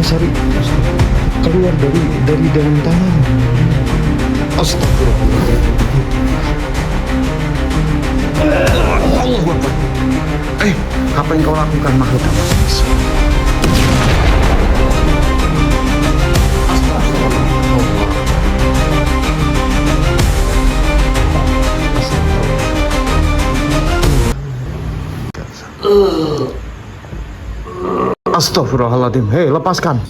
Mas Ari keluar dari dalam tanah. Astagfirullahaladzim. Allah Akbar. Apa yang kau lakukan makhluk apa? Astagfirullahaladzim. Hei, lepaskan.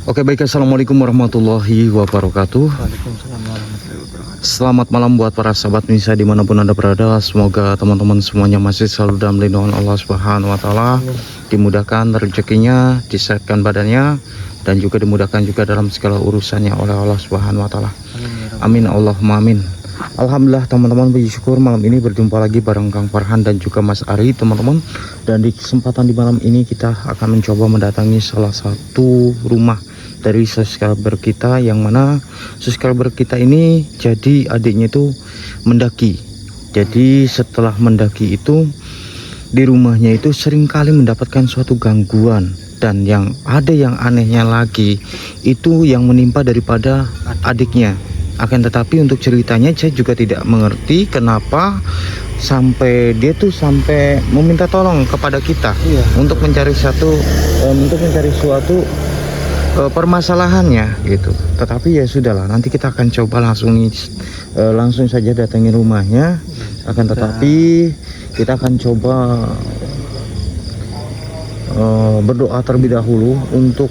Oke, baik. Assalamualaikum warahmatullahi wabarakatuh. Selamat malam buat para sahabat Nisa dimanapun Anda berada. Semoga teman-teman semuanya masih selalu dalam lindungan Allah Subhanahu wa Ta'ala. Dimudahkan rezekinya, disehatkan badannya, dan juga dimudahkan juga dalam segala urusannya oleh Allah Subhanahu wa Ta'ala. Amin Allahumma amin. Alhamdulillah teman-teman, puji syukur malam ini berjumpa lagi bareng Kang Farhan dan juga Mas Ari teman-teman. Dan di kesempatan di malam ini kita akan mencoba mendatangi salah satu rumah dari subscriber kita, yang mana subscriber kita ini jadi adiknya itu mendaki. Jadi setelah mendaki itu di rumahnya itu seringkali mendapatkan suatu gangguan, dan yang anehnya lagi itu yang menimpa daripada adiknya. Akan tetapi untuk ceritanya saya juga tidak mengerti kenapa sampai dia tuh sampai meminta tolong kepada kita untuk mencari suatu permasalahannya gitu. Tetapi ya sudahlah, nanti kita akan coba langsung saja datangi rumahnya. Akan tetapi kita akan coba berdoa terlebih dahulu untuk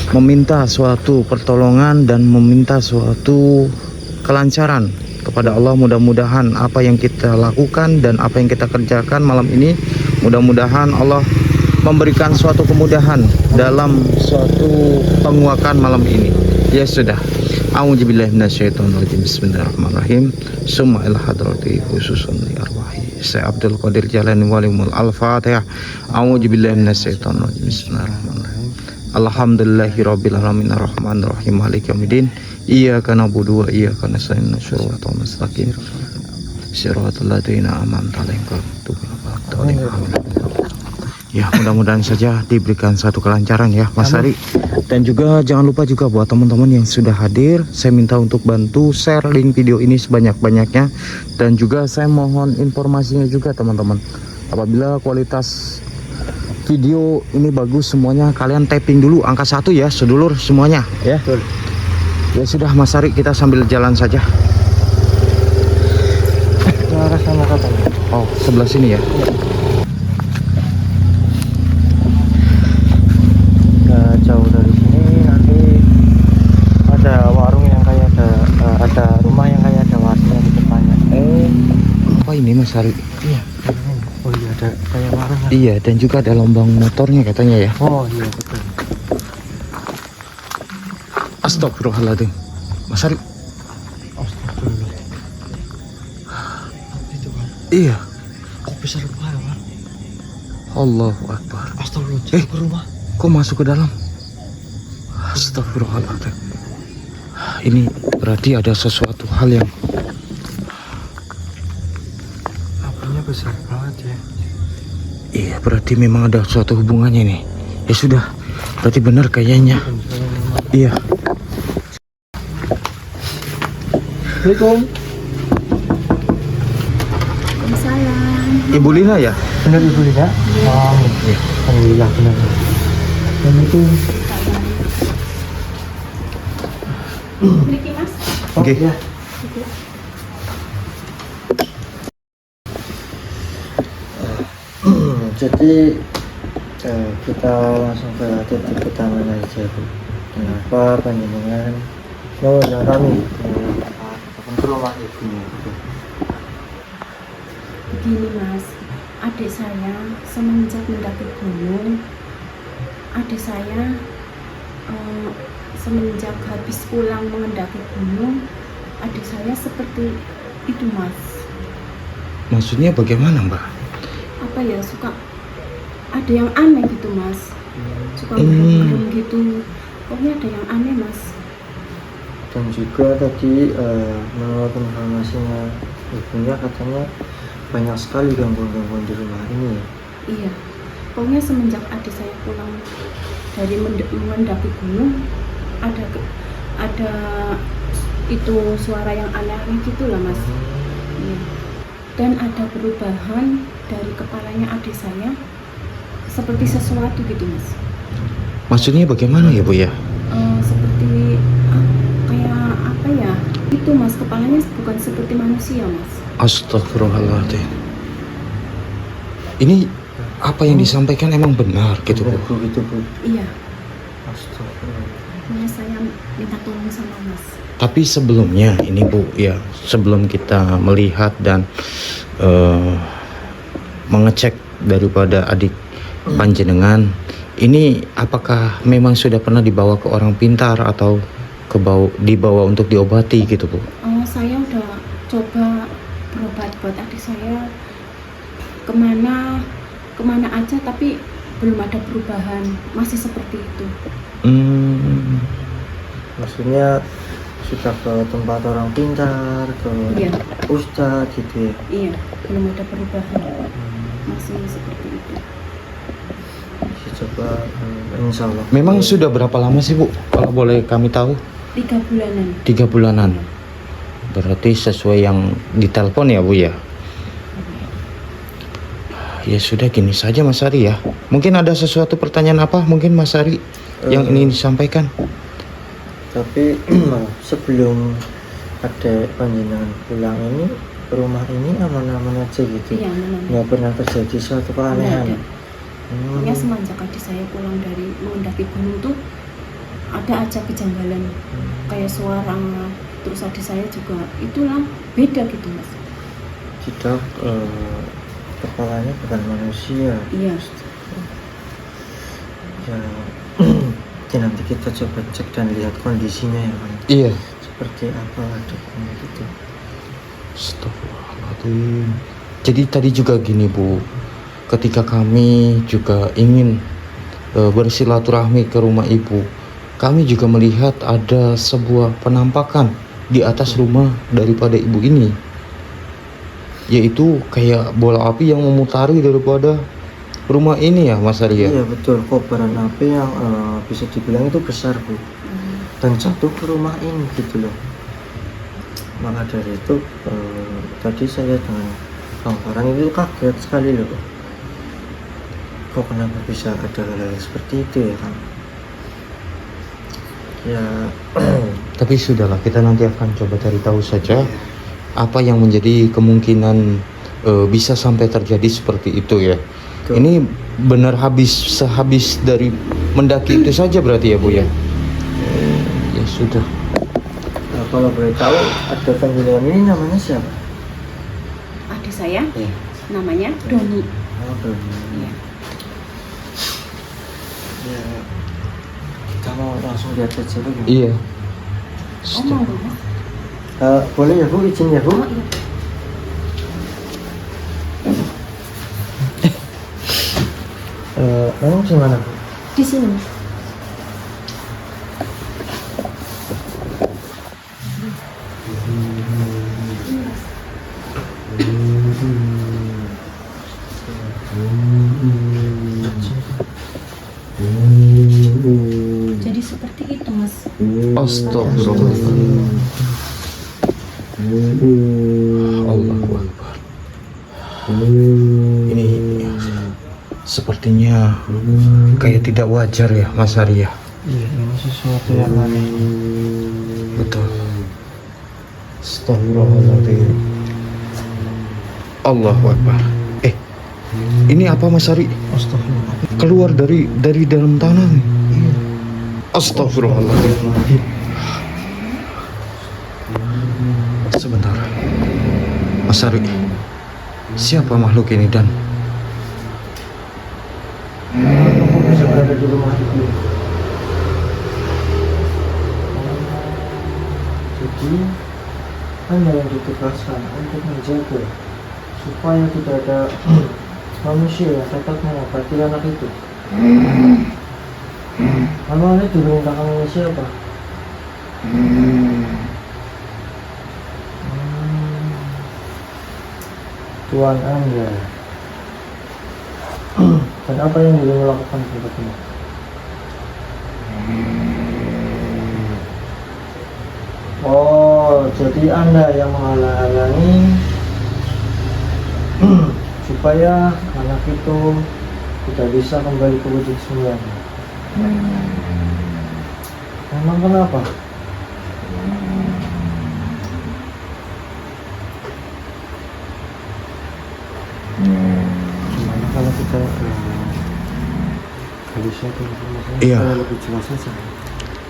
meminta suatu pertolongan dan meminta suatu kelancaran kepada Allah. Mudah-mudahan apa yang kita lakukan dan apa yang kita kerjakan malam ini, mudah-mudahan Allah memberikan suatu kemudahan dalam suatu penguakan malam ini. Ya sudah. A'udzubillahi minasyaitonirrajim. Bismillahirrahmanirrahim. Summa ila hadrati khususun li arwahi Syekh Abdul Qadir Jalani walimul Al-Fatihah. A'udzubillahi minasyaitonirrajim. Bismillahirrahmanirrahim. Alhamdulillahirabbil alamin arrahmanir rahim maliki yaumiddin. Iyyaka na'budu wa iyyaka nasta'in shiratal mustaqim shiratal ladzina an'amta 'alaihim ghairil Ya, mudah-mudahan saja diberikan satu kelancaran ya Mas Ari. Dan juga jangan lupa juga buat teman-teman yang sudah hadir, saya minta untuk bantu share link video ini sebanyak-banyaknya. Dan juga saya mohon informasinya juga teman-teman, apabila kualitas video ini bagus semuanya, kalian tapping dulu angka 1 ya sedulur semuanya ya. Betul. Ya sudah Mas Ari, kita sambil jalan saja. Oh, sebelah sini ya. Nggak jauh dari sini nanti ada warung yang kayak ada rumah yang kayak ada warung di depannya. Apa ini Mas Ari? Iya. Oh iya, ada kayak warung. Iya, dan juga ada lombang motornya katanya ya. Oh iya betul. Astagfirullahaladzim. Mas Ari. Astagfirullah. Itu kan. Iya. Kok bisa lupa ya, Pak? Allahu Akbar. Astagfirullah. Ke rumah. Kok masuk ke dalam? Astagfirullahaladzim. Ini berarti ada sesuatu hal yang besar banget ya. Iya, berarti memang ada suatu hubungannya nih. Ya sudah, berarti benar kayaknya. Iya. Assalamualaikum. Waalaikumsalam. Ibu Lina ya? Benar Ibu Lina? Oh iya. Alhamdulillah benar. Assalamualaikum. Miliki Mas. Oke. Ya. Jadi kita langsung ke titik utama aja Bu. Kenapa panjenengan mau kami ke rumah ibunya gitu? Begini Mas, adik saya semenjak mendaki gunung, adik saya semenjak habis pulang mendaki gunung, adik saya seperti itu Mas. Maksudnya bagaimana Mbak? Apa ya, suka ada yang aneh gitu Mas, suka berem gitu, pokoknya ada yang aneh Mas. Dan juga tadi menurut informasinya ibunya katanya banyak sekali gangguan-gangguan di rumah ini ya. Iya. Pokoknya semenjak adik saya pulang dari mendaki gunung, ada itu suara yang aneh-aneh gitulah mas. Iya. Dan ada perubahan dari kepalanya adik saya, seperti sesuatu gitu mas. Maksudnya bagaimana ya Bu ya? Seperti kayak apa ya? Itu mas, kepalanya bukan seperti manusia mas. Astagfirullahaladzim. Ini apa yang disampaikan emang benar gitu Bu? Bu, itu Bu. Iya. Astagfirullah. Makanya saya minta tolong sama mas. Tapi sebelumnya ini Bu ya, sebelum kita melihat dan mengecek daripada adik panjenengan, ini apakah memang sudah pernah dibawa ke orang pintar atau dibawa untuk diobati gitu Bu? Saya udah coba berobat buat adik saya kemana aja, tapi belum ada perubahan, masih seperti itu. Maksudnya sudah ke tempat orang pintar, ke Iya. ustadz gitu ya? Iya, belum ada perubahan, masih seperti itu. Bisa coba, insya Allah. Memang sudah berapa lama sih Bu? Kalau boleh kami tahu? 3 bulanan. 3 bulanan. Berarti sesuai yang ditelepon ya Bu ya? Ya sudah, gini saja Mas Ari ya. Mungkin ada sesuatu pertanyaan apa mungkin Mas Ari yang ingin disampaikan? Tapi sebelum ada panjenengan pulang ini, rumah ini aman-aman aja gitu? Iya, memang. Nggak pernah terjadi suatu keanehan? Nggak ada. Pokoknya semenjak adik saya pulang dari mendaki gunung tuh ada aja kejanggalan, kayak suara, terus adik saya juga itulah beda gitu mas. Tidak, kepalanya bukan manusia. Iya. Ya, ya nanti kita coba cek dan lihat kondisinya ya kan. Iya. Seperti apa adiknya gitu. Astagfirullahaladzim. Jadi tadi juga gini Bu, ketika kami juga ingin bersilaturahmi ke rumah ibu, kami juga melihat ada sebuah penampakan di atas rumah daripada ibu ini, yaitu kayak bola api yang memutari daripada rumah ini ya Mas Arya. Iya betul, kobaran api yang bisa dibilang itu besar Bu, dan jatuh ke rumah ini gitu loh. Maka dari itu tadi saya dengan orang itu kaget sekali loh. Kok kenapa bisa ada hal seperti itu ya kan? Ya Tapi sudahlah, kita nanti akan coba cari tahu saja apa yang menjadi kemungkinan bisa sampai terjadi seperti itu ya. betul. Ini benar sehabis dari mendaki itu saja berarti ya Bu ya? Ya sudah. Nah, kalau boleh tahu ada panggilan ini namanya siapa? Adik saya Iya. namanya Doni. Oh, Doni. Iya. Ya, kita mau langsung lihat aja dulu. Iya. Oh mau mas? Boleh ya Bu, izin ya Bu? Oh iya. Memang di mana Bu? Di sini mas. Jadi seperti itu mas. Astagfirullahaladzim. Allahu Akbar. Ini sepertinya kayak tidak wajar ya Mas Arya. Iya, ini sesuatu yang aneh. Betul. Astagfirullahaladzim. Allahu Akbar. Ini apa Mas Ari? Astagfirullah. Keluar dari dalam tanah nih. Iya. Astagfirullahaladzim. Sebentar, Mas Ari, siapa makhluk ini dan Kamu bisa berada di rumah itu. Jadi Anda yang ditugaskan untuk menjaga supaya tidak ada manusia yang dapat mengobati anak itu. Namanya dimintakan oleh siapa? Tuan Anda. Dan apa yang beliau lakukan sebetulnya? Oh, jadi Anda yang menghalang-halangi supaya anak itu tidak bisa kembali ke wujud semulanya. Memang kenapa? Gimana kalau kita share informasinya Iya. supaya lebih jelas saja?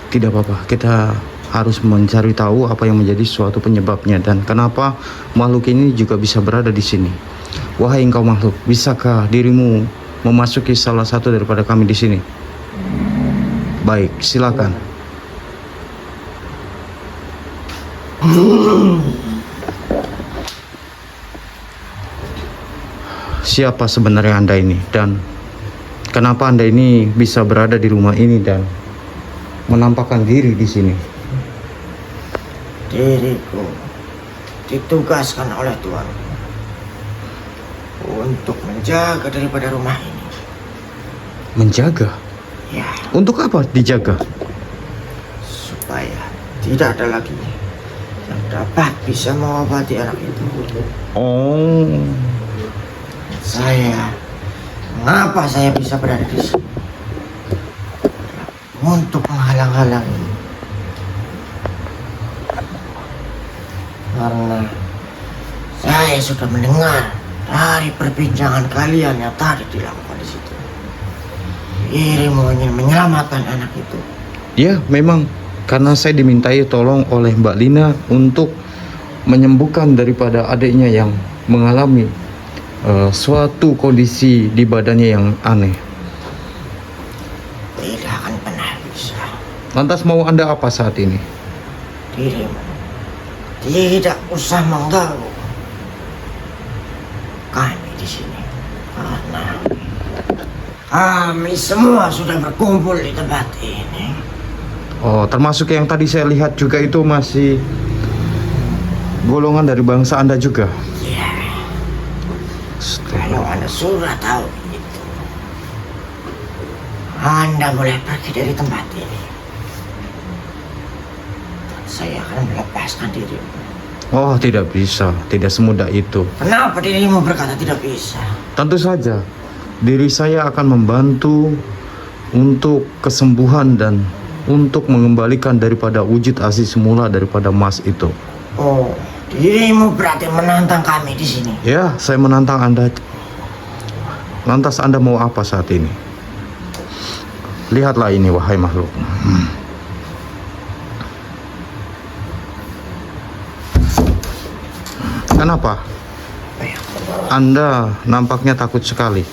Tidak apa-apa, kita harus mencari tahu apa yang menjadi suatu penyebabnya dan kenapa makhluk ini juga bisa berada di sini. Wahai engkau makhluk, bisakah dirimu memasuki salah satu daripada kami di sini? Baik, silakan. Siapa sebenarnya Anda ini dan kenapa Anda ini bisa berada di rumah ini dan menampakkan diri di sini? Diriku ditugaskan oleh Tuhan untuk menjaga daripada rumah ini. Menjaga? Ya, Untuk apa dijaga? supaya tidak ada lagi yang dapat bisa mengobati anak itu. Oh, Mengapa saya bisa berada di sini? Untuk menghalang-halangi. Karena saya sudah mendengar dari perbincangan kalian yang tadi dilakukan di situ. Dirimu ingin menyelamatkan anak itu. ya memang karena saya dimintai tolong oleh Mbak Lina untuk menyembuhkan daripada adiknya yang mengalami suatu kondisi di badannya yang aneh. Tidak akan pernah bisa. Lantas mau Anda apa saat ini? Dirimu tidak usah mengganggu kami di sini, karena kami semua sudah berkumpul di tempat ini. Oh, termasuk yang tadi saya lihat juga itu masih golongan dari bangsa Anda juga. Ya, kalau Anda sudah tahu itu, Anda boleh pergi dari tempat ini. Dan saya akan melepaskan dirimu. Oh, tidak bisa, tidak semudah itu. Kenapa dirimu berkata tidak bisa? Tentu saja, diri saya akan membantu untuk kesembuhan dan untuk mengembalikan daripada wujud asli semula daripada Mas itu. Oh, dirimu berarti menantang kami di sini. Ya, saya menantang Anda. Lantas Anda mau apa saat ini? Lihatlah ini, wahai makhluk. Kenapa? Anda nampaknya takut sekali.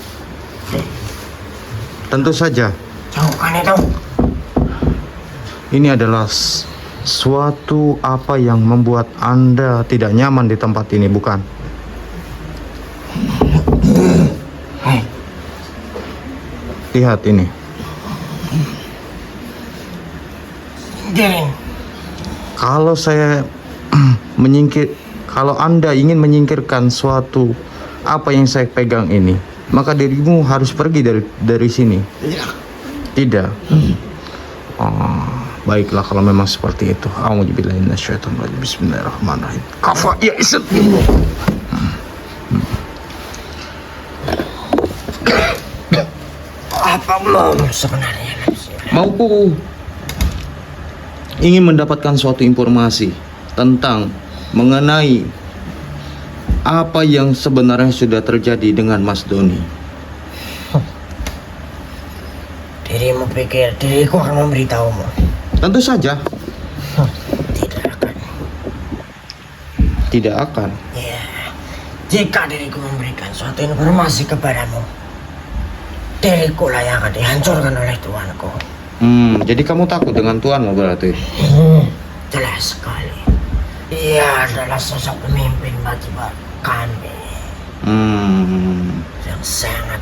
Tentu saja, Jauhkan itu. ini adalah suatu apa yang membuat Anda tidak nyaman di tempat ini, bukan? Hei, Lihat ini. Giring. Kalau saya kalau Anda ingin menyingkirkan suatu apa yang saya pegang ini, maka dirimu harus pergi dari sini. Tidak. Oh, baiklah kalau memang seperti itu. A'udzubillahi minasyaitonirrajim. Bismillahirrahmanirrahim. Kafa ya isin. Apa mau sebenarnya? Mauku ingin mendapatkan suatu informasi tentang mengenai apa yang sebenarnya sudah terjadi dengan Mas Doni. Dirimu pikir diriku akan memberitahumu? Tentu saja Tidak akan. tidak akan. Ya, jika diriku memberikan suatu informasi kepadamu, diriku lah yang akan dihancurkan oleh Tuanku. Jadi kamu takut dengan Tuhanmu berarti? Jelas sekali. Dia adalah sosok pemimpin bagi kami yang sangat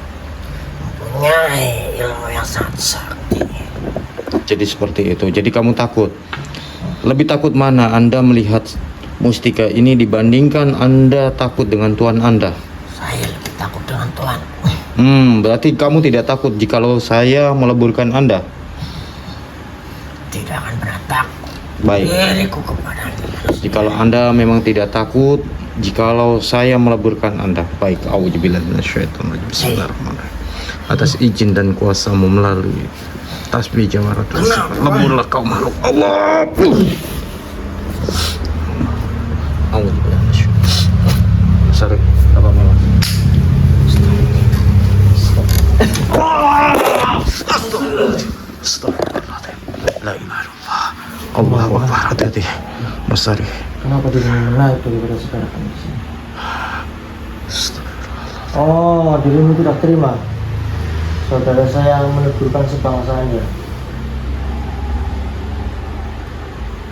mempunyai ilmu yang sangat sakti. Jadi seperti itu. Jadi kamu takut. Lebih takut mana Anda melihat mustika ini dibandingkan Anda takut dengan Tuhan Anda? Saya lebih takut dengan Tuhan. Berarti kamu tidak takut jikalau saya meleburkan Anda? Tidak akan pernah takut Baik. diriku kepada Jikalau Anda memang tidak takut jikalau saya meleburkan Anda. Baik, auzubillahi minasyaitonirrajim. Bismillahirrahmanirrahim. Atas izin dan kuasamu melalui tasbih jawaratul sifat, leburlah kau makhluk Allah. Auzubillahi minasyaitonirrajim. Sorry, apa memang? Astagfirullahaladzim. La ilaha illallah. Allahu Akbar. Hati-hati Mas Sari. Kenapa dirimu menaik daripada saudara kami di sini? Oh, dirimu tidak terima saudara saya meneguhkan sebangsa Anda.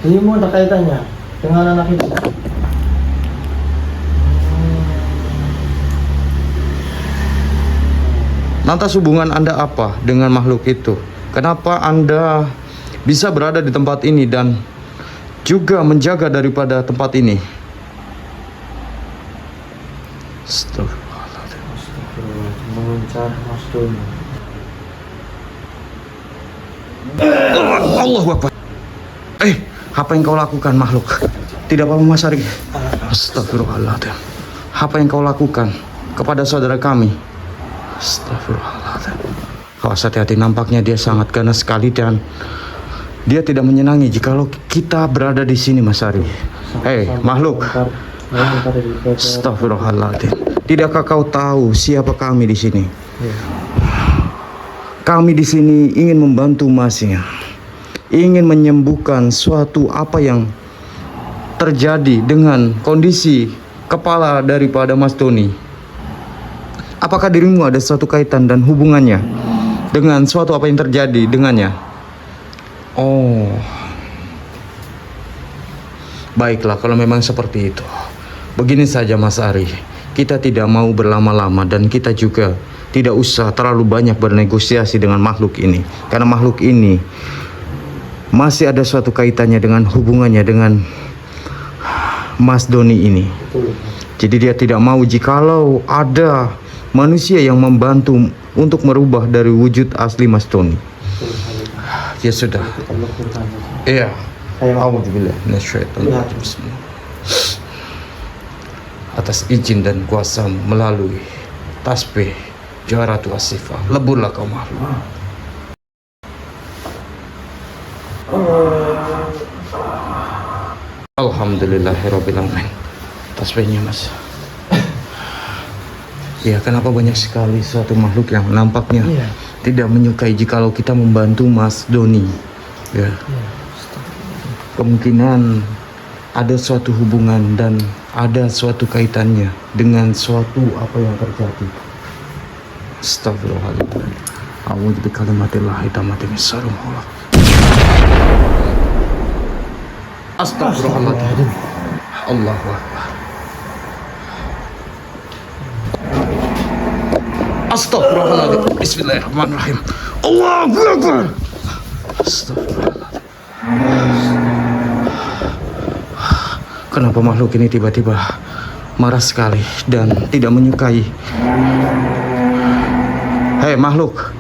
Dirimu ada kaitannya dengan anak itu? Lantas hubungan Anda apa dengan makhluk itu? Kenapa Anda bisa berada di tempat ini dan juga menjaga daripada tempat ini? Astagfirullahaladzim. Mengincar Mas Doni. Allahu Akbar. Apa yang kau lakukan makhluk? Tidak apa-apa Mas Ari. Astagfirullahaladzim. Apa yang kau lakukan kepada saudara kami? Astagfirullahaladzim. Awas, hati-hati, nampaknya dia sangat ganas sekali dan dia tidak menyenangi jikalau kita berada di sini Mas Ari. Makhluk. Astagfirullahaladzim. Tidakkah kau tahu siapa kami di sini? Kami di sini ingin membantu Masnya, ingin menyembuhkan suatu apa yang terjadi dengan kondisi kepala daripada Mas Doni. Apakah dirimu ada suatu kaitan dan hubungannya dengan suatu apa yang terjadi dengannya? Oh, baiklah kalau memang seperti itu. Begini saja Mas Ari, kita tidak mau berlama-lama dan kita juga tidak usah terlalu banyak bernegosiasi dengan makhluk ini. Karena makhluk ini masih ada suatu kaitannya dengan hubungannya dengan Mas Doni ini. Jadi dia tidak mau jikalau ada manusia yang membantu untuk merubah dari wujud asli Mas Doni. Ya sudah. Iya. Alhamdulillah. Atas izin dan kuasa melalui tasbih jawaratul sifat, leburlah kau makhluk. Alhamdulillahirabbil alamin. Tasbihnya Mas. Ya, kenapa banyak sekali suatu makhluk yang nampaknya tidak menyukai jikalau kita membantu Mas Doni. Ya. Kemungkinan ada suatu hubungan dan ada suatu kaitannya dengan suatu apa yang terjadi. Astagfirullahaladzim. A'udzu bikalimatillahi tammati min syarri ma khalaq. Astagfirullahaladzim. Allahu Akbar. Astagfirullahaladzim. Bismillahirrahmanirrahim. Allahu Akbar. Astagfirullahaladzim. Kenapa makhluk ini tiba-tiba marah sekali dan tidak menyukai? Hei makhluk,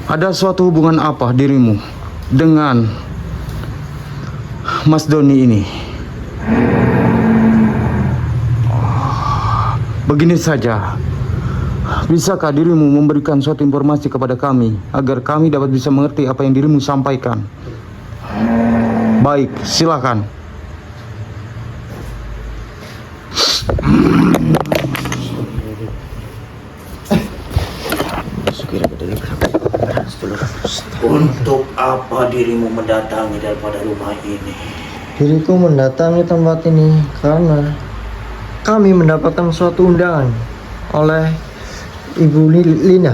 ada suatu hubungan apa dirimu dengan Mas Doni ini? Begini saja, bisakah dirimu memberikan suatu informasi kepada kami agar kami dapat bisa mengerti apa yang dirimu sampaikan? Baik, silakan. Untuk apa dirimu mendatangi daripada rumah ini? Diriku mendatangi tempat ini karena kami mendapatkan suatu undangan oleh Ibu Lina.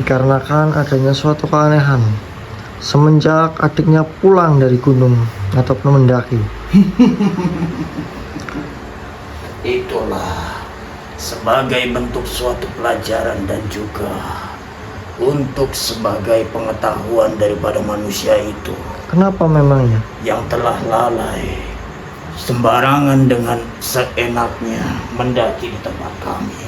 Dikarenakan adanya suatu keanehan semenjak adiknya pulang dari gunung ataupun mendaki. Itulah sebagai bentuk suatu pelajaran dan juga untuk sebagai pengetahuan daripada manusia itu Kenapa memangnya? yang telah lalai sembarangan dengan seenaknya mendaki di tempat kami.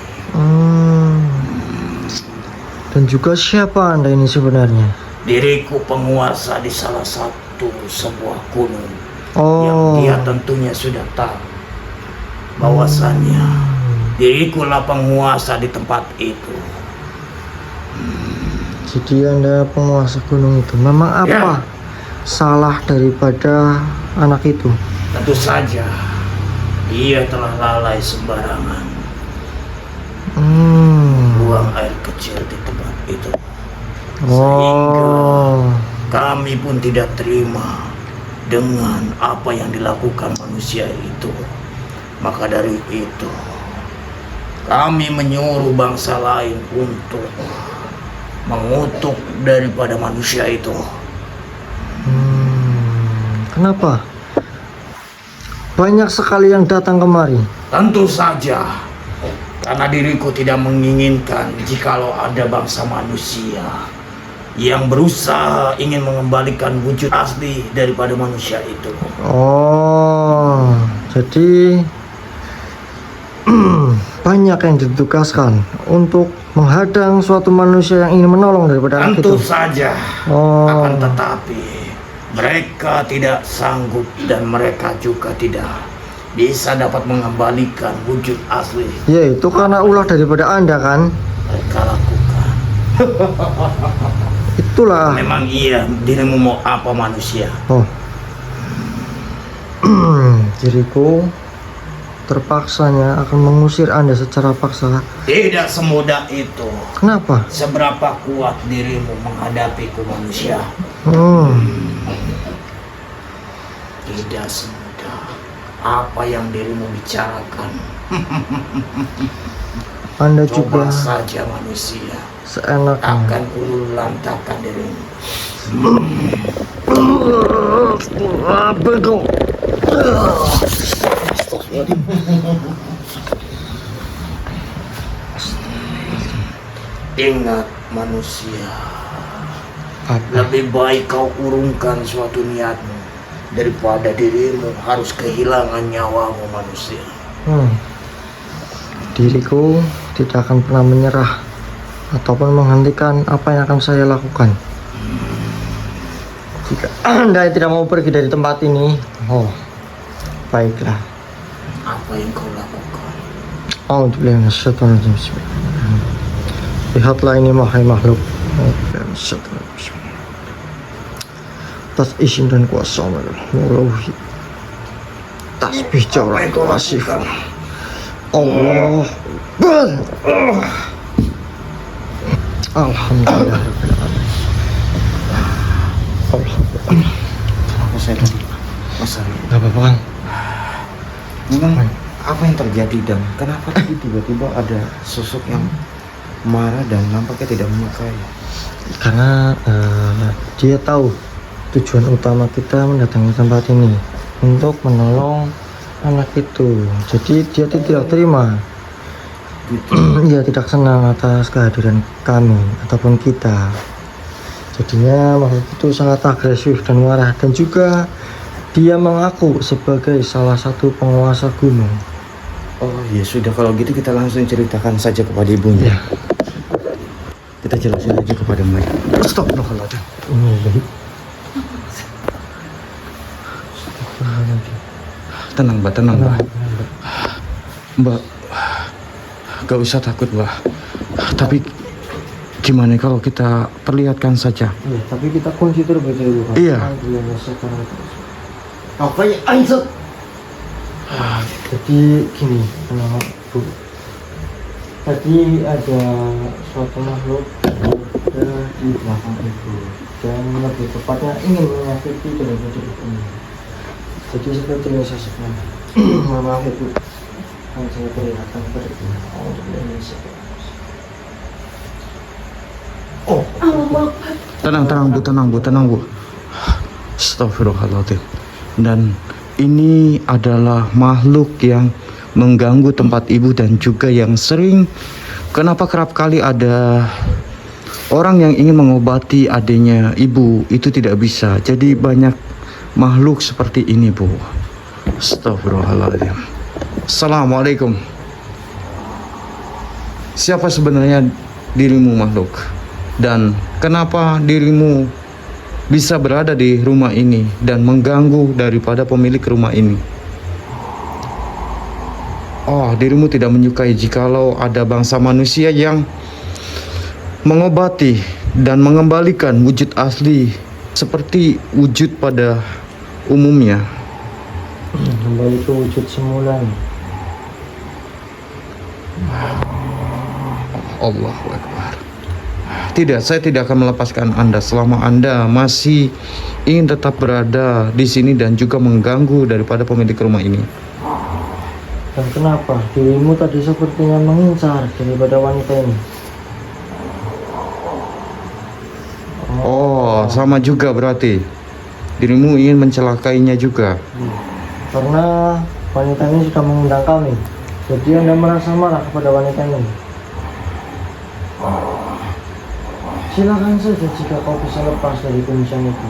Dan juga siapa Anda ini sebenarnya? Diriku penguasa di salah satu sebuah gunung yang Oh. dia tentunya sudah tahu bahwasannya diriku lah penguasa di tempat itu. Jadi Anda penguasa gunung itu. Memang apa salah daripada anak itu? Tentu saja ia telah lalai sembarangan buang air kecil di tempat itu. Oh. Kami pun tidak terima dengan apa yang dilakukan manusia itu. Maka dari itu kami menyuruh bangsa lain untuk mengutuk daripada manusia itu. Kenapa? Banyak sekali yang datang kemari. Tentu saja karena diriku tidak menginginkan jikalau ada bangsa manusia yang berusaha ingin mengembalikan wujud asli daripada manusia itu. Oh, jadi banyak yang ditugaskan untuk menghadang suatu manusia yang ingin menolong daripada anak Tentu itu. saja. Oh. Akan tetapi mereka tidak sanggup dan mereka juga tidak bisa dapat mengembalikan wujud asli Ya, itu karena ulah daripada Anda kan? mereka lakukan. Itulah. Memang iya, dirimu mau apa manusia? Oh. Diriku terpaksanya akan mengusir Anda secara paksa. Tidak semudah itu. Kenapa? Seberapa kuat dirimu menghadapiku manusia? Tidak semudah apa yang dirimu bicarakan. Anda Coba juga saja manusia, seenaknya. akan kulantakan dirimu. Apa kau? Ingat manusia, Apa? lebih baik kau urungkan suatu niatmu daripada dirimu harus kehilangan nyawamu manusia. Diriku tidak akan pernah menyerah ataupun menghentikan apa yang akan saya lakukan. Jika Anda tidak mau pergi dari tempat ini, oh, baiklah. Apa yang kau lakukan? Alhamdulillah, Bismillahirrahmanirrahim. Lihatlah ini wahai makhluk. Atas izin dan kuasa Allahi, tasbih jauh kasih Allah. Alhamdulillah. Apa saya tadi? Masalah. Gak apa-apa kan? Memang apa yang terjadi dan kenapa tadi tiba-tiba ada sosok yang marah dan nampaknya tidak menyukai? Karena dia tahu tujuan utama kita mendatangi tempat ini untuk menolong anak itu. Jadi dia tidak terima. Dia tidak senang atas kehadiran kami ataupun kita. Jadinya makhluk itu sangat agresif dan marah, dan juga dia mengaku sebagai salah satu penguasa gunung. Oh ya sudah, kalau gitu kita langsung ceritakan saja kepada ibunya. Ya. Kita jelasin aja kepada mereka. Astagfirullahaladzim. Ini baik. Tenang mbak, tenang mbak. Mbak, gak usah takut mbak. Tapi gimana kalau kita perlihatkan saja? Ya, tapi kita kunci terlebih dahulu kan. Iya. Apa ya Aisyah? Jadi gini, kenapa Bu? Tadi ada suatu makhluk ada di belakang ibu dan lebih tepatnya ingin menyakiti daripada ini. Jadi seperti yang saya sebutkan. Maaf ibu, yang saya perlihatkan kepada ibu. Untuk Indonesia. Oh, Tenang bu. Astagfirullahaladzim. Dan ini adalah makhluk yang mengganggu tempat ibu dan juga yang sering, kenapa kerap kali ada orang yang ingin mengobati adiknya ibu itu tidak bisa. Jadi banyak makhluk seperti ini bu. Astagfirullahaladzim. Assalamualaikum. Siapa sebenarnya dirimu makhluk? Dan kenapa dirimu bisa berada di rumah ini dan mengganggu daripada pemilik rumah ini? Oh, dirimu tidak menyukai jikalau ada bangsa manusia yang mengobati dan mengembalikan wujud asli seperti wujud pada umumnya. Kembali ke wujud semula. Allahu Akbar. Tidak, saya tidak akan melepaskan Anda selama Anda masih ingin tetap berada di sini dan juga mengganggu daripada pemilik rumah ini. Dan kenapa dirimu tadi sepertinya mengincar daripada wanita ini? Oh, sama juga berarti. Dirimu ingin mencelakainya juga. Karena wanita ini sudah mengundang kami, jadi Anda merasa marah kepada wanita ini. Silakan saja jika kau bisa lepas dari kuncian itu.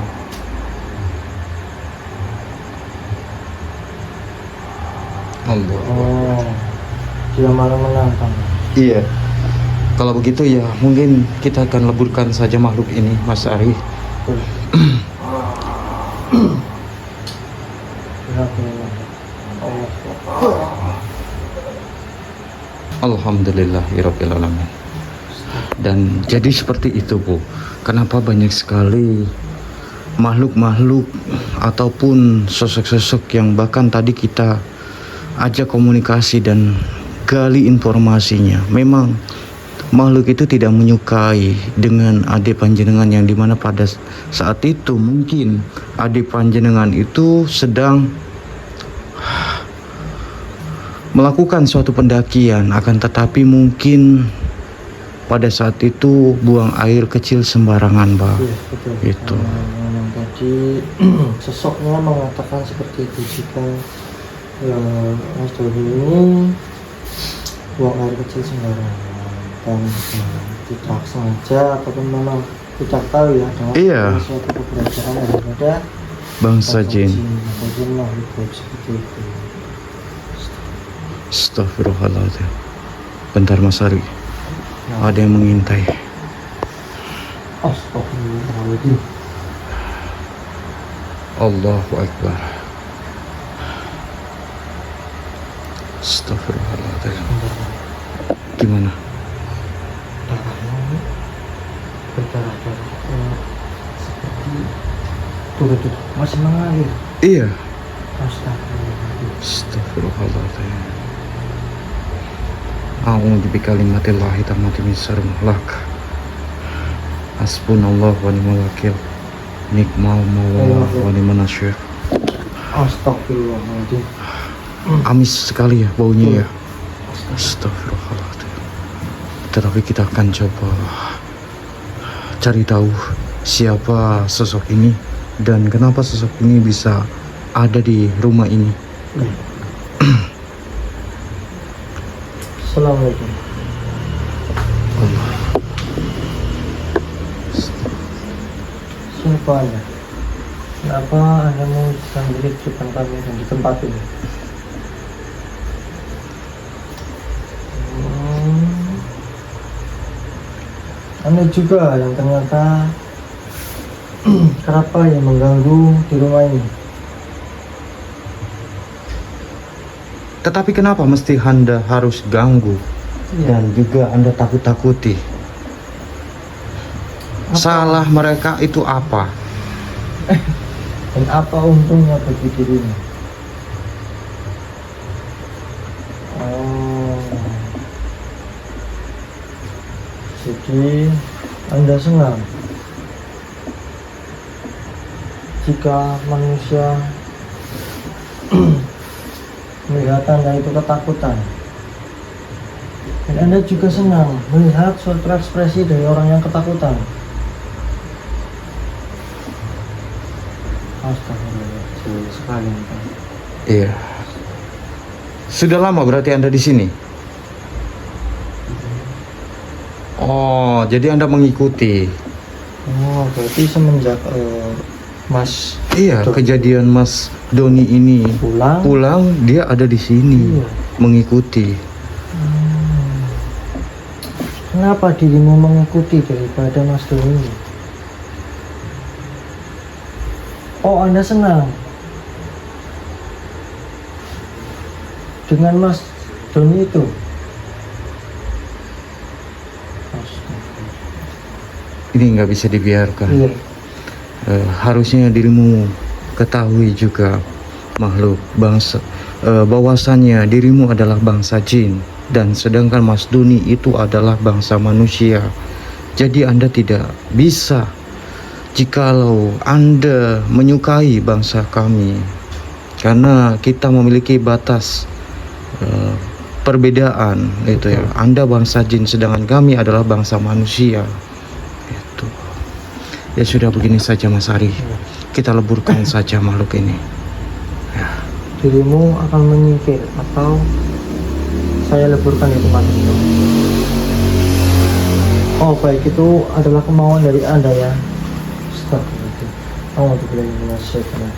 Allah. Oh, dia malah menantang. Iya. Kalau begitu ya mungkin kita akan leburkan saja makhluk ini, Mas Ari. Alhamdulillahirabbil alamin. Dan jadi seperti itu, Bu. Kenapa banyak sekali makhluk-makhluk ataupun sosok-sosok yang bahkan tadi kita ajak komunikasi dan gali informasinya. Memang makhluk itu tidak menyukai dengan adik panjenengan, yang dimana pada saat itu mungkin adik panjenengan itu sedang melakukan suatu pendakian, akan tetapi mungkin pada saat itu buang air kecil sembarangan, Pak. Iya, betul. Itu. Yang tadi sosoknya mengatakan seperti itu, jika Mas Doni ini buang air kecil sembarangan dan tidak sengaja ataupun memang tidak tahu ya dengan Iya. suatu keberadaan daripada Bangsa jin. ataupun makhluk gaib seperti itu. Astagfirullahaladzim. Bentar, Mas Ari. Ada yang mengintai. Astagfirullahaladzim. Allahu Akbar. Astagfirullahaladzim. Gimana? Darahnya berdarah-darah seperti tuh masih mengalir. Iya. Astagfirullahaladzim. Astagfirullahaladzim. A'udzu bikalimatillahit tammati min syarri ma khalaq. Hasbunallahu wa ni'mal wakil. Nikmal maulah wa ni'man nasyir. Astagfirullahaladzim. Amis sekali ya baunya ya. Astagfirullahaladzim. Tetapi kita akan coba cari tahu siapa sosok ini dan kenapa sosok ini bisa ada di rumah ini. Assalamualaikum. Allah. Siapa Anda? Kenapa Anda mau sambil di depan kami dan di tempat ini? Anda juga yang ternyata kenapa yang mengganggu di rumah ini? Tetapi kenapa mesti Anda harus ganggu dan juga Anda takut-takuti? Salah mereka itu apa? Dan apa untungnya bagi dirinya? Jadi Anda senang jika manusia melihat Anda itu ketakutan, dan Anda juga senang melihat suatu ekspresi dari orang yang ketakutan. Astagfirullah, sekali Pak. Iya. Sudah lama berarti Anda di sini? Oh, jadi Anda mengikuti. Oh, berarti semenjak Mas Iya, kejadian Mas Doni ini pulang dia ada di sini Iya. mengikuti. Kenapa dirimu mengikuti daripada Mas Doni? Oh, Anda senang dengan Mas Doni itu? Ini nggak bisa dibiarkan. Iya. Harusnya dirimu ketahui juga, makhluk bangsa, bahwasannya dirimu adalah bangsa jin, dan sedangkan Mas Doni itu adalah bangsa manusia. Jadi Anda tidak bisa, jikalau Anda menyukai bangsa kami, karena kita memiliki batas perbedaan itu ya. Anda bangsa jin sedangkan kami adalah bangsa manusia. Itu. Ya sudah, begini saja Mas Ari. Kita leburkan saja makhluk ini. Dirimu akan menyingkir atau saya leburkan di tempat itu? Oh, baik, itu adalah kemauan dari Anda ya. Stop itu. Oh, tidak menasihatkan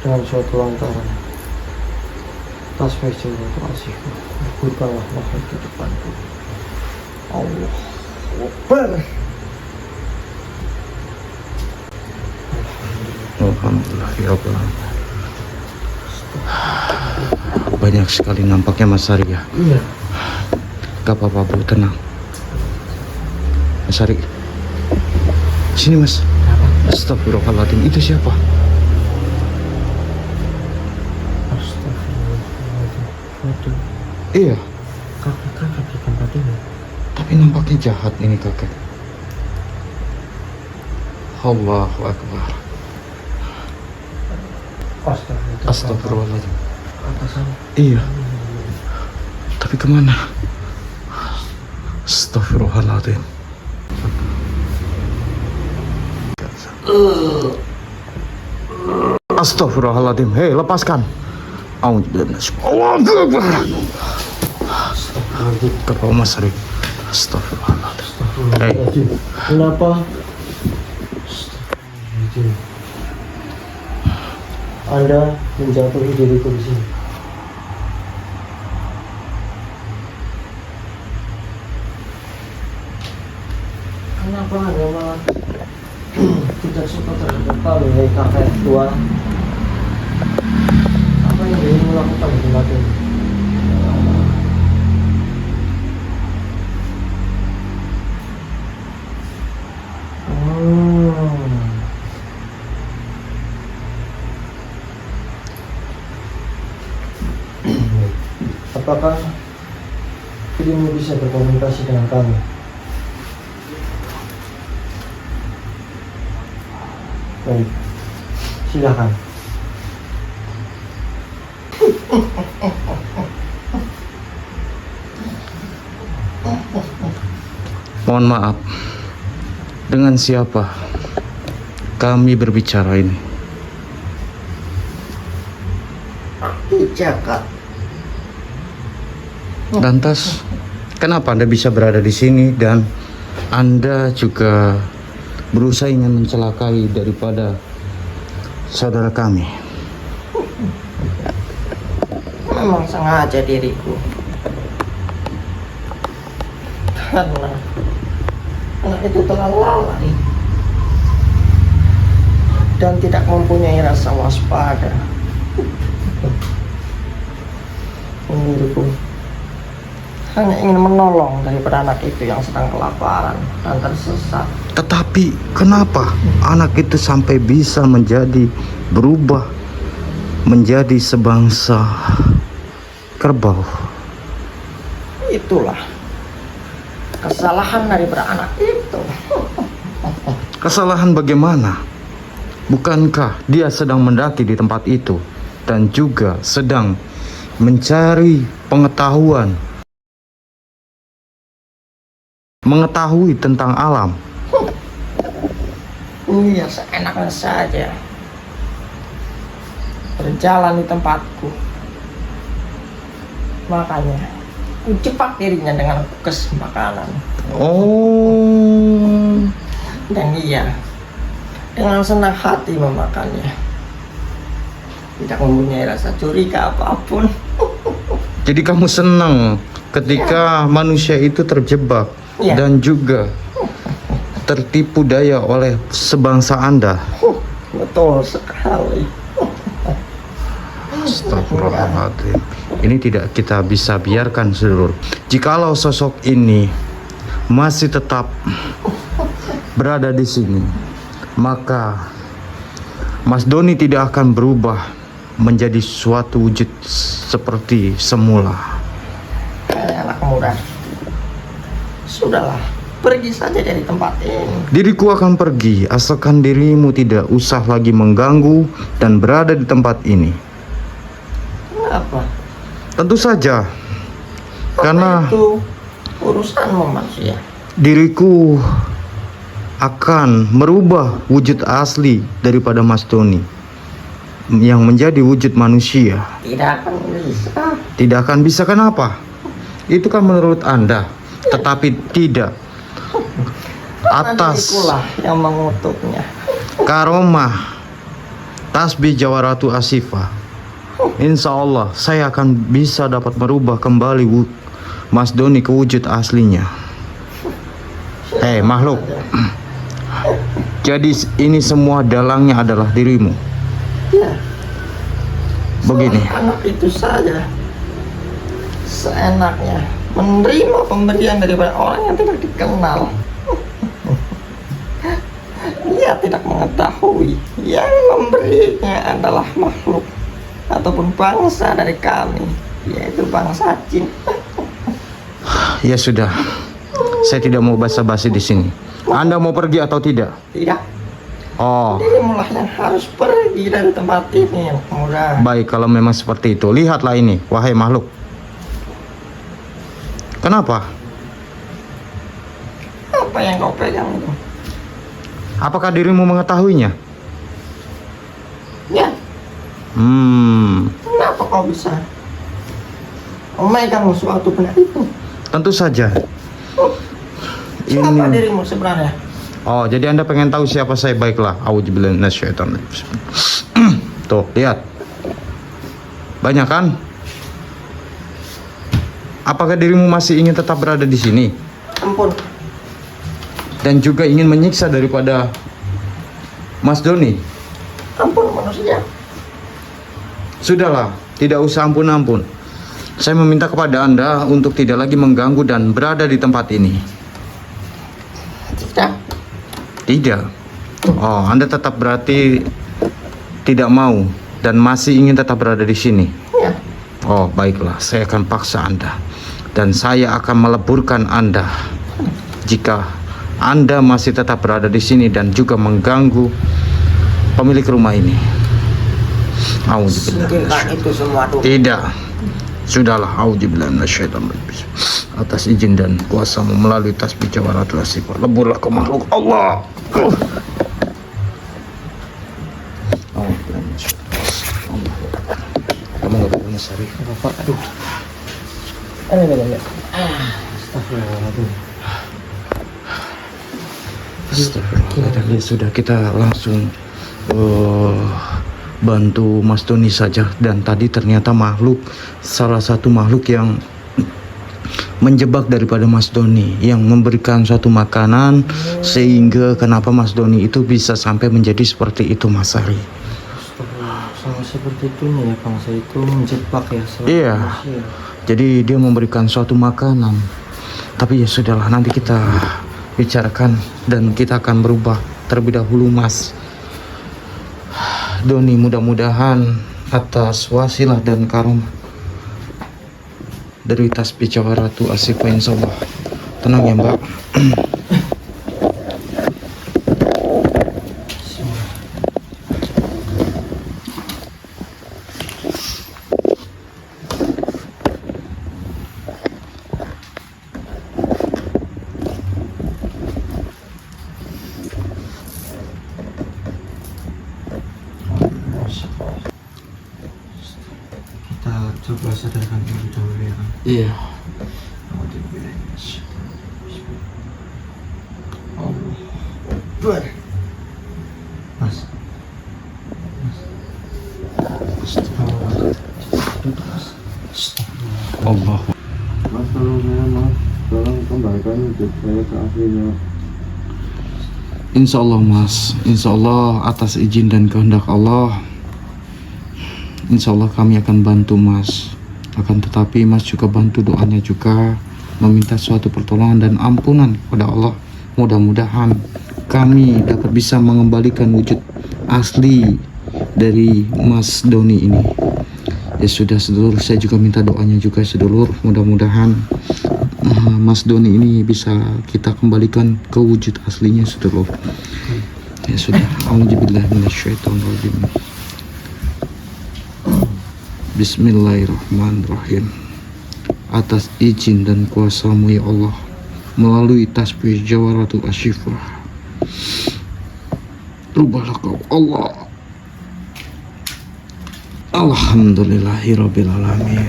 dengan suatu lantaran tasbih untuk asihku, leburkanlah makhluk di depanku. Allah Akbar. Alhamdulillah ya Allah. Banyak sekali nampaknya Mas Ari ya. Iya. Gak apa-apa Bu, tenang. Mas Ari, sini Mas. Astagfirullahaladzim, itu siapa? Astagfirullahaladzim. Waduh, Iya, kakek di tempat ini. tapi nampaknya jahat ini kakek. Allahu Akbar. Astagfirullahaladzim. Atasan. Iya, tapi kemana? Astagfirullahaladzim. Astagfirullahaladzim. Hei, lepaskan. Allahu Akbar. Kepala Mas Ari. Astagfirullahaladzim. Hei, Kenapa? Anda menjatuhi diriku di sini. Kenapa Anda malah tidak suka terhadap kami, hei kakek tua? Apa yang dirimu lakukan di tempat ini? Apakah dirimu bisa berkomunikasi dengan kami? Baik, silakan. mohon maaf. Dengan siapa kami berbicara ini? Jakat. Lantas, kenapa Anda bisa berada di sini dan Anda juga berusaha ingin mencelakai daripada saudara kami? Memang sengaja diriku. Karena anak itu terlalu lalai dan tidak mempunyai rasa waspada. Diriku hanya ingin menolong daripada anak itu yang sedang kelaparan dan tersesat. Tetapi kenapa anak itu sampai bisa berubah menjadi sebangsa kerbau? Itulah kesalahan daripada anak itu. Kesalahan bagaimana? Bukankah dia sedang mendaki di tempat itu dan juga sedang mencari pengetahuan, mengetahui tentang alam? Iya, seenaknya saja berjalan di tempatku. Makanya ku cepat dirinya dengan kukes makanan. Oh, Dan ia dengan senang hati memakannya, tidak mempunyai rasa curiga apapun. jadi kamu senang ketika manusia itu terjebak Ya. dan juga tertipu daya oleh sebangsa Anda. Betul sekali. Astagfirullahaladzim. Ini tidak kita bisa biarkan, seluruh. Jikalau sosok ini masih tetap berada di sini, maka Mas Doni tidak akan berubah menjadi suatu wujud seperti semula. Anak muda, sudahlah, pergi saja dari tempat ini. Diriku akan pergi asalkan dirimu tidak usah lagi mengganggu dan berada di tempat ini. Kenapa? Tentu saja, Apa karena itu urusanmu manusia. diriku akan merubah wujud asli daripada Mas Doni yang menjadi wujud manusia. Tidak akan bisa. Tidak akan bisa, kenapa? Itu kan menurut Anda, tetapi tidak. Atas Diriku lah yang mengutuknya. karomah tasbih Jawaratu Asifah, insya Allah saya akan bisa dapat merubah kembali Mas Doni ke wujud aslinya. Hei makhluk, jadi ini semua dalangnya adalah dirimu. Ya. Begini, Anak itu saja seenaknya menerima pemberian daripada orang yang tidak dikenal. Dia tidak mengetahui yang memberinya adalah makhluk ataupun bangsa dari kami, yaitu bangsa jin. ya sudah, saya tidak mau basa-basi di sini. Anda mau pergi atau tidak? Tidak, Oh, dirimulah yang harus pergi dari tempat ini, anak muda. baik kalau memang seperti itu. Lihatlah ini, wahai makhluk. Kenapa? Apa yang kau pegang itu? Apakah dirimu mengetahuinya? Ya, kenapa kau bisa memegang suatu benda itu? Tentu saja. Siapa Ini. dirimu sebenarnya? Oh, jadi Anda pengen tahu siapa saya? Baiklah. Auzubillahi minasyaitonir rajim. Tuh, lihat. Banyak kan? Apakah dirimu masih ingin tetap berada di sini Ampun, dan juga ingin menyiksa daripada Mas Doni? ampun manusia. Sudahlah, tidak usah ampun-ampun. Saya meminta kepada Anda untuk tidak lagi mengganggu dan berada di tempat ini. Tidak, Tidak. Oh, Anda tetap berarti tidak mau dan masih ingin tetap berada di sini. ya. Oh, baiklah. Saya akan paksa Anda dan saya akan meleburkan Anda jika Anda masih tetap berada di sini dan juga mengganggu pemilik rumah ini. Singkirkan itu semua dulu. Tidak. Sudahlah, auzubillahi minasyaitonir rajim. Atas izin dan kuasamu melalui tasbih Jawaratul Asifah, leburlah ke makhluk Allah. Kamu nggak punya sari? Bapak, aduh. Astagfirullahaladzim. Astagfirullah. Ya sudah, kita langsung bantu Mas Doni saja. Dan tadi ternyata salah satu makhluk yang menjebak daripada Mas Doni, yang memberikan suatu makanan sehingga kenapa Mas Doni itu bisa sampai menjadi seperti itu, Mas Ari. Sama seperti itunya ya, bangsa itu menjebak ya. Iya. Manusia. Jadi dia memberikan suatu makanan. Tapi ya sudahlah, nanti kita bicarakan dan kita akan berubah terlebih dahulu, Mas Doni. Mudah-mudahan atas wasilah dan karomah dari tasbih Jawaratu Asifah, insyaallah. Tenang ya, Mbak. Kita coba sadarkan diri dahulu ya kan. Iya. Dua. Mas. Allah. Mas, tolong mengembalikan wujud saya ke aslinya. Insya Allah Mas, Insya Allah atas izin dan kehendak Allah, Insya Allah kami akan bantu Mas. Akan tetapi Mas juga bantu doanya juga, meminta suatu pertolongan dan ampunan kepada Allah. Mudah-mudahan kami dapat bisa mengembalikan wujud asli dari Mas Doni ini. Ya sudah sedulur, saya juga minta doanya juga sedulur, mudah-mudahan Mas Doni ini bisa kita kembalikan ke wujud aslinya sedulur. Ya sudah, auzubillahi minasyaitonirrajim. Bismillahirrahmanirrahim. Atas izin dan kuasa-Mu ya Allah, melalui tasbih Jawaratul Asyifah, rubahlah kau Allah. Alhamdulillahirabbil alamin.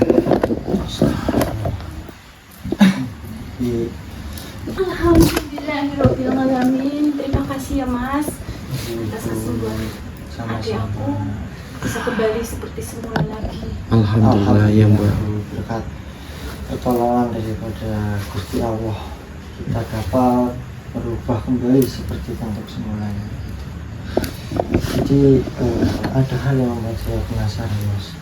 Alhamdulillahirobbilalamin. Terima kasih ya Mas atas kesembuhan adik aku bisa kembali seperti semula lagi. Alhamdulillah ya Mbak. Berkat pertolongan daripada Gusti Allah, kita dapat berubah kembali seperti bentuk semulanya. Jadi ada hal yang membuat saya penasaran Mas.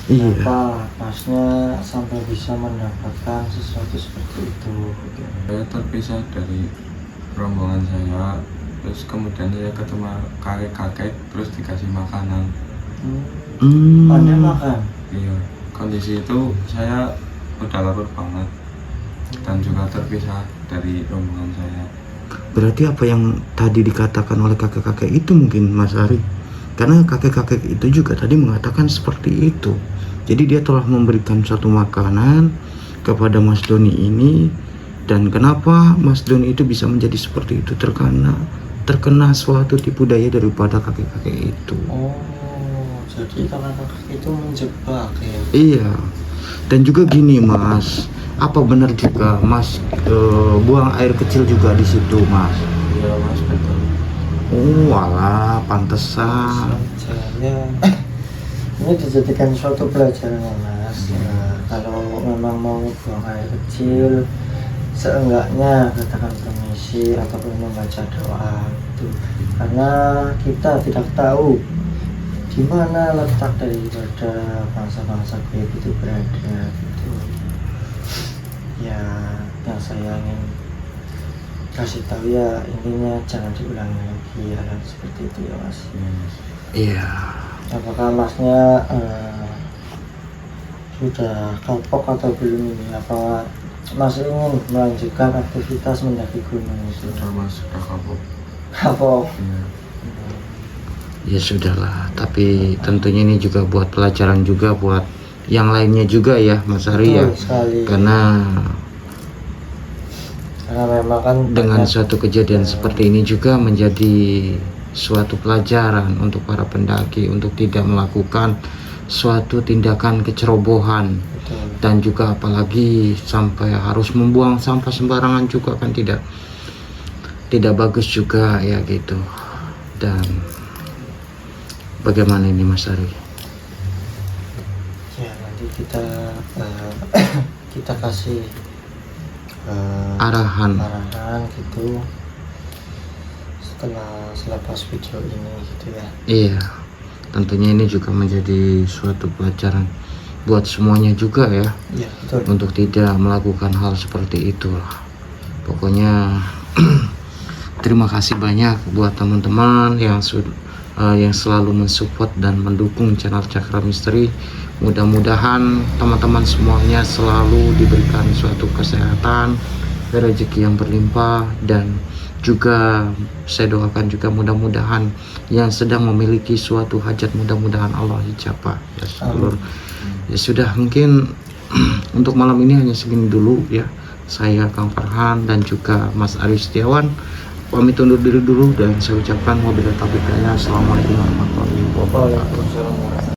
Iya. Kenapa Masnya sampai bisa mendapatkan sesuatu seperti itu? Saya terpisah dari rombongan saya, terus kemudian saya ketemu kakek-kakek, terus dikasih makanan. Anda makan? Iya, kondisi itu saya udah lapar banget dan juga terpisah dari rombongan saya. Berarti apa yang tadi dikatakan oleh kakek-kakek itu mungkin Mas Ari? Karena kakek-kakek itu juga tadi mengatakan seperti itu. Jadi dia telah memberikan suatu makanan kepada Mas Doni ini. Dan kenapa Mas Doni itu bisa menjadi seperti itu? Terkena suatu tipu daya daripada kakek-kakek itu. Oh, jadi karena kakek itu menjebak ya? Iya. Dan juga gini Mas, apa benar juga Mas buang air kecil juga di situ Mas? Iya Mas, betul. Oh alah, pantesan. Saya ini dijadikan suatu pelajaran ya Mas. Kalau memang mau buang air kecil, seenggaknya katakan permisi ataupun membaca doa itu, karena kita tidak tahu di mana letak daripada bangsa-bangsa gaib itu berada gitu. Ya, yang saya ingin kasih tahu ya, intinya jangan diulangi lagi hal seperti itu ya Mas. Iya. Apakah Masnya sudah kapok atau belum ini? Apa Mas ingin melanjutkan aktivitas mendaki gunung itu? Sudah Mas, sudah kapok. Kapok. Iya. Ya sudahlah, tapi tentunya ini juga buat pelajaran juga buat yang lainnya juga ya Mas Ari ya. Betul sekali. Karena memang kan dengan banyak- suatu kejadian seperti ini juga menjadi suatu pelajaran untuk para pendaki untuk tidak melakukan suatu tindakan kecerobohan. Betul. Dan juga apalagi sampai harus membuang sampah sembarangan juga kan tidak bagus juga ya gitu. Dan bagaimana ini Mas Ari? Ya nanti kita kita kasih Arahan. gitu setelah selepas video ini gitu ya. Iya, tentunya ini juga menjadi suatu pelajaran buat semuanya juga ya, Iya betul. untuk tidak melakukan hal seperti itulah. Pokoknya terima kasih banyak buat teman-teman yang selalu mensupport dan mendukung channel Cakra Misteri. Mudah-mudahan teman-teman semuanya selalu diberikan suatu kesehatan, rezeki yang berlimpah, dan juga saya doakan juga mudah-mudahan yang sedang memiliki suatu hajat mudah-mudahan Allah ijabah ya seluruh. Ya sudah, mungkin untuk malam ini hanya segini dulu ya. Saya Kang Farhan dan juga Mas Ari Setiawan pamit undur diri dulu, dan saya ucapkan wabillahi taufiq hidayah. Assalamualaikum warahmatullahi wabarakatuh. Waalaikumsalam.